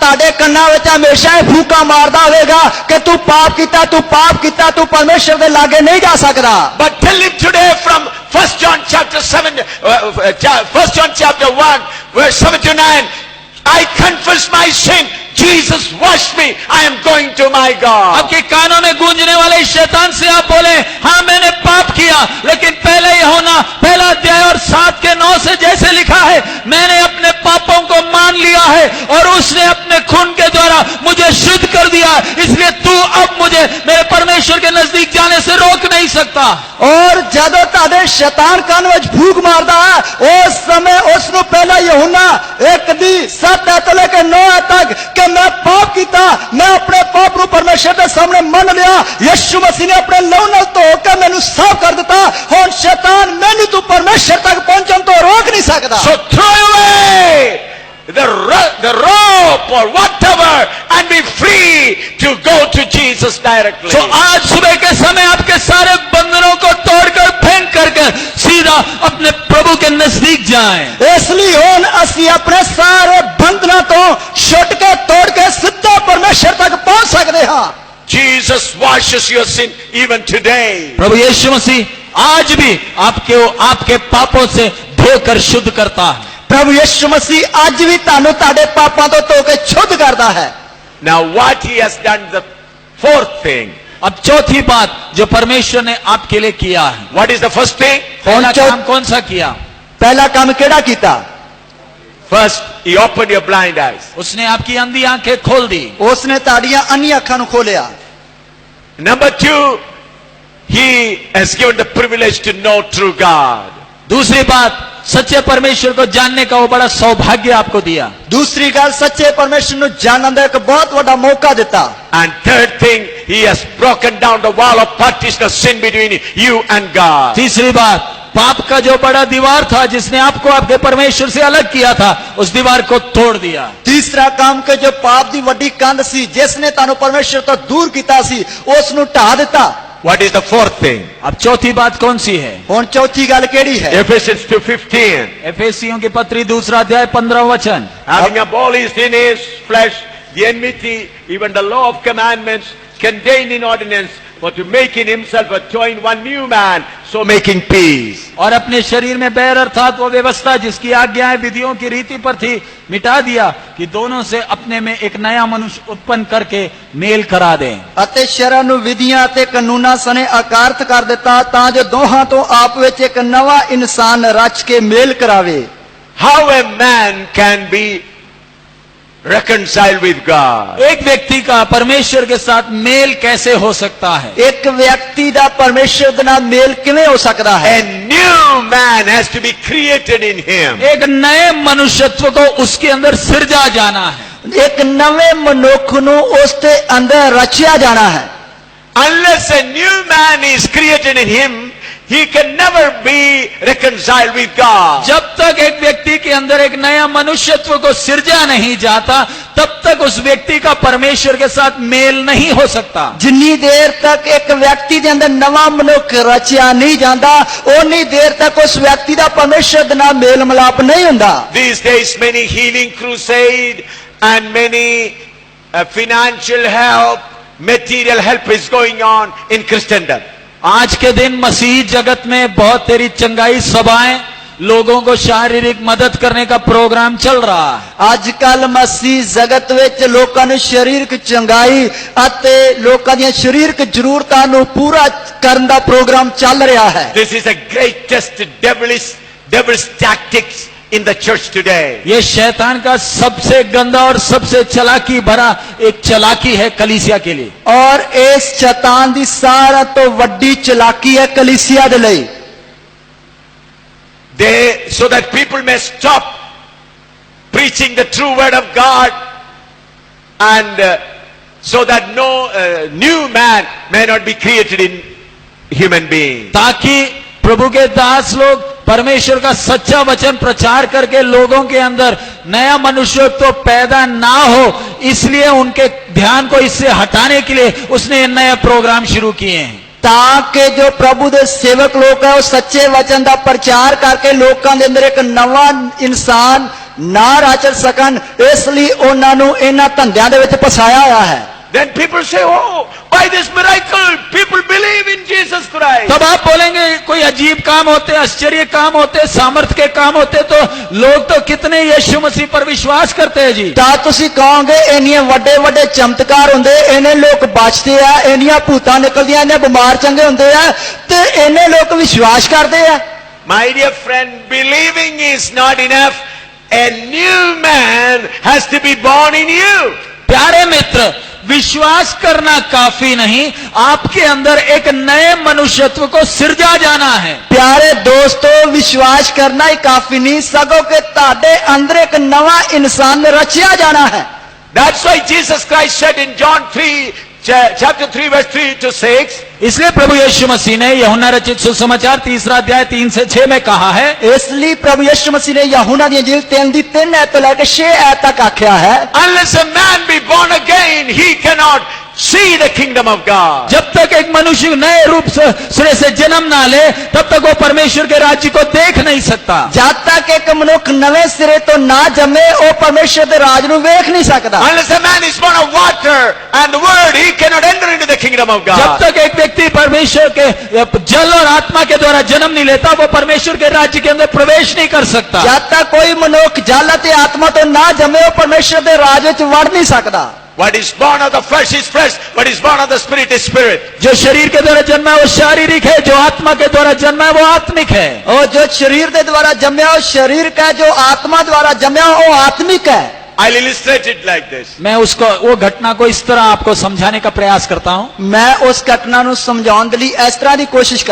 ताड़े कन्ना विच हमेशा ही फूका मारदा होवेगा कि तू पाप किया, तू पाप किया, तू परमेश्वर दे लागे नहीं जा सकदा। But tell him today from 1 John chapter 1 verse 7 to 9, I confess my sin. Jesus washed me. I am going to my God. आपके कानों में गूंजने वाले शैतान से आप बोले, हाँ मैंने पाप किया, लेकिन पहले यूहन्ना पहला अध्याय और 7 के 9 से जैसे लिखा है, मैंने अपने पापों को मान लिया है और उसने अपने खून के द्वारा मुझे शुद्ध कर दिया, इसलिए तू अब मुझे मेरे परमेश्वर के नजदीक जाने से रोक नहीं सकता। और जदों ताड़े शैतान कान विच फूक मारदा है, उस समय उसनु पहला यूहन्ना 1:7 तो लेकर 9 तक कि मैं पाप किया, मैं अपने पाप को परमेश्वर के सामने मान लिया, यीशु मसीह ने अपने लहू नाल धो के मैनू साफ कर दिता, हुण शैतान मैनू तू परमेश्वर तक पहुंचण तो रोक नहीं सकता। So throw away the rope or whatever and be free to go to Jesus directly. तो आज सुबह के समय आपके सारे बंधनों को तोड़कर फेंक करके सीधा अपने प्रभु के नजदीक जाएं। इसलिए हुण असीं अपने सारे बंधनों तो छुट के तोड़ के सीधा परमेश्वर तक पहुंच सकते हां। Jesus washes your sin even today. प्रभु यीशु मसीह आज भी आपके पापों से धोकर शुद्ध करता है। प्रभु यीशु मसीह आज भी तानू ताड़े पापां तो धो के शुद्ध करता है। Now what he has done, the fourth thing. अब चौथी बात जो परमेश्वर ने आपके लिए किया है। What is the first thing? पहला काम कौन सा किया? पहला काम केड़ा कीता? First, he opened your blind eyes. उसने आपकी अंधी आंखें खोल दी। उसने ताड़ियां अन्नी अखां नूं खोलिया। Number 2, he has given the privilege to know true God. दूसरी बात, सच्चे परमेश्वर को जानने का वो बड़ा सौभाग्य आपको दिया। दूसरी गल, सच्चे परमेश्वर नूं जानन दा एक बहुत बड़ा मौका दिता। And third thing, he has broken down the wall of partition of sin between you and God. तीसरी बात, पाप का जो बड़ा दीवार था जिसने आपको आपके परमेश्वर से अलग किया था, उस दीवार को तोड़ दिया। तीसरा काम के जो पाप दी वड्डी कंध सी जिसने तानू परमेश्वर तो दूर कीता सी, उस नूं ढा दिता। What is the fourth thing? अब चौथी बात कौन सी है? हुण चौथी गल केड़ी है? Ephesians 2:15. एफेसियों की पत्री 2 अध्याय 15 वचन। Having abolished in his flesh the enmity, even the law of commandments contained in ordinance, for to make in himself a join one new man, so making peace. और अपने शरीर में बैर अर्थात वो व्यवस्था जिसकी आज्ञाएं विधियों की रीति पर थी मिटा दिया, कि दोनों से अपने में एक नया मनुष्य उत्पन्न करके मेल करा दें। अते शरण नूं विधियां ते कानूनां सने अकारथ कर दिता, तां जो दोहां तो आप विच एक नवा इंसान रच के मेल करावे। How a man can be reconciled with God? एक व्यक्ति का परमेश्वर के साथ मेल कैसे हो सकता है? एक व्यक्ति दा परमेश्वर दे नाल मेल किवें हो सकदा है? A new man has to be created in him. एक नए मनुष्यत्व को उसके अंदर सिरजा जाना है। एक नवे मनुख नूं उसके अंदर रचिया जाना है। Unless a new man is created in him, he can never be reconciled with God. जब तक एक व्यक्ति के अंदर एक नया मनुष्यत्व को सिरजा नहीं जाता, तब तक उस व्यक्ति का परमेश्वर के साथ मेल नहीं हो सकता। जिन्नी देर तक एक व्यक्ति के अंदर नवा मनुख रचिया नहीं जाता, उन्नी देर तक उस व्यक्ति का परमेश्वर दे नाल मेल मिलाप नहीं हुंदा। These days many healing crusade and many financial help, material help is going on in Christendom. आज के दिन मसीह जगत में बहुत तेरी चंगाई सभाएं, लोगों को शारीरिक मदद करने का प्रोग्राम चल रहा है। आजकल मसीह जगत विच लोकां नूं शारीरिक चंगाई अते लोकां दी शारीरिक जरूरतां नूं पूरा करन दा प्रोग्राम चल रहा है। This is a greatest devil's tactics in the church today. ये शैतान का सबसे गंदा और सबसे चालाकी भरा एक चालाकी है कलीसिया के लिए। और इस शैतान दी सारा तो वड्डी चालाकी है कलीसिया दे लई। So that people may stop preaching the true word of God, and so that no new man may not be created in human being. ताकि प्रभु के दास लोग परमेश्वर का सच्चा वचन प्रचार करके लोगों के अंदर नया मनुष्यत्व तो पैदा ना हो, इसलिए उनके ध्यान को इससे हटाने के लिए उसने नए प्रोग्राम शुरू किए हैं, ताकि जो प्रभु दे सेवक लोग है वो सच्चे वचन का प्रचार करके लोगों के अंदर एक नवा इंसान ਨਾ ਰਚ ਸਕਣ, ਇਸ ਲਈ ਉਹਨਾਂ ਨੂੰ ਇਹਨਾਂ ਧੰਦਿਆਂ ਦੇ ਵਿੱਚ ਫਸਾਇਆ ਹੋਇਆ ਹੈ। Then people say, oh, by this miracle, people believe in Jesus Christ. तब आप बोलेंगे कोई अजीब काम होते, आश्चर्य काम होते, सामर्थ के काम होते तो लोग तो कितने यीशु मसीह पर विश्वास करते हैं जी। ਤਾਂ ਤੁਸੀਂ ਕਹੋਗੇ ਇੰਨੀਆਂ ਵੱਡੇ ਵੱਡੇ ਚਮਤਕਾਰ ਹੁੰਦੇ, ਇਹਨੇ ਲੋਕ ਬਚਦੇ ਆ, ਇੰਨੀਆਂ ਭੂਤਾਂ ਨਿਕਲਦੀਆਂ, ਇਹਨੇ ਬਿਮਾਰ ਚੰਗੇ ਹੁੰਦੇ ਆ ਤੇ ਇਹਨੇ ਲੋਕ ਵਿਸ਼ਵਾਸ ਕਰਦੇ ਆ। My dear friend, believing is not enough. A new man has to be born in you. प्यारे मित्र, विश्वास करना काफी नहीं, आपके अंदर एक नए मनुष्यत्व को सिरजा जाना है। ਪਿਆਰੇ ਦੋਸਤੋ, ਵਿਸ਼ਵਾਸ ਕਰਨਾ ਹੀ ਕਾਫੀ ਨਹੀਂ, ਸਗੋਂ ਕਿ ਤੁਹਾਡੇ ਅੰਦਰ ਇੱਕ ਨਵਾਂ ਇਨਸਾਨ ਰਚਿਆ ਜਾਣਾ ਹੈ। That's why Jesus Christ said in John 3, chapter 3, verse 3 to 6, इसलिए प्रभु यीशु मसीह ने यूहन्ना रचित सुसमाचार 3 अध्याय 3 से 6 में कहा है, ਇਸ ਲਈ ਪ੍ਰਭੂ ਯਿਸੂ ਮਸੀਹ ਨੇ ਯਹੂਨਾ ਦੀ ਇੰਜੀਲ 3 ਦੀ 3 ਐਤ ਤੋਂ ਲੈ ਕੇ 6 ਐਤ ਤੱਕ ਆਖਿਆ ਹੈ, unless a man be born again, he cannot see the kingdom of God. जब तक एक मनुष्य नए रूप से जन्म ना ले तब तक वो परमेश्वर के राज्य को देख नहीं सकता। ਜਦ ਤੱਕ ਇੱਕ ਮਨੁੱਖ ਨਵੇਂ ਸਿਰੇ ਤੋਂ ਨਾ ਜੰਮੇ, ਉਹ ਪਰਮੇਸ਼ਰ ਦੇ ਰਾਜ ਨੂੰ ਵੇਖ ਨਹੀਂ ਸਕਦਾ। Unless a man is born of water and the word, he cannot enter into the kingdom of जब God. तक एक व्यक्ति परमेश्वर के जल और आत्मा के द्वारा जन्म नहीं लेता, वो परमेश्वर के राज्य के अंदर प्रवेश नहीं कर सकता। ਜਦ ਤੱਕ ਕੋਈ ਮਨੁੱਖ ਜਲ ਅਤੇ ਆਤਮਾ ਤੋਂ ਨਾ ਜੰਮੇ, ਉਹ ਪਰਮੇਸ਼ਰ ਦੇ ਰਾਜ ਵਿੱਚ ਵੜ ਨਹੀਂ ਸਕਦਾ। What is born of the flesh is flesh, what is born of the spirit is spirit. जो शरीर के द्वारा जन्मा है वो शारीरिक है, जो आत्मा के द्वारा जन्मा है वो आत्मिक है। ਉਹ ਜੋ ਸਰੀਰ ਦੇ ਦੁਆਰਾ ਜੰਮਿਆ ਉਹ ਸਰੀਰਕ ਹੈ, ਜੋ ਆਤਮਾ ਦੁਆਰਾ ਜੰਮਿਆ ਉਹ ਆਤਮਿਕ ਹੈ। I'll illustrate it like this. मैं वो घटना को इस तरह आपको समझाने का प्रयास करता हूं। ਮੈਂ ਉਸ ਘਟਨਾ ਨੂੰ ਸਮਝਾਉਣ ਦੇ ਲਈ ਇਸ ਤਰ੍ਹਾਂ ਦੀ ਕੋਸ਼ਿਸ਼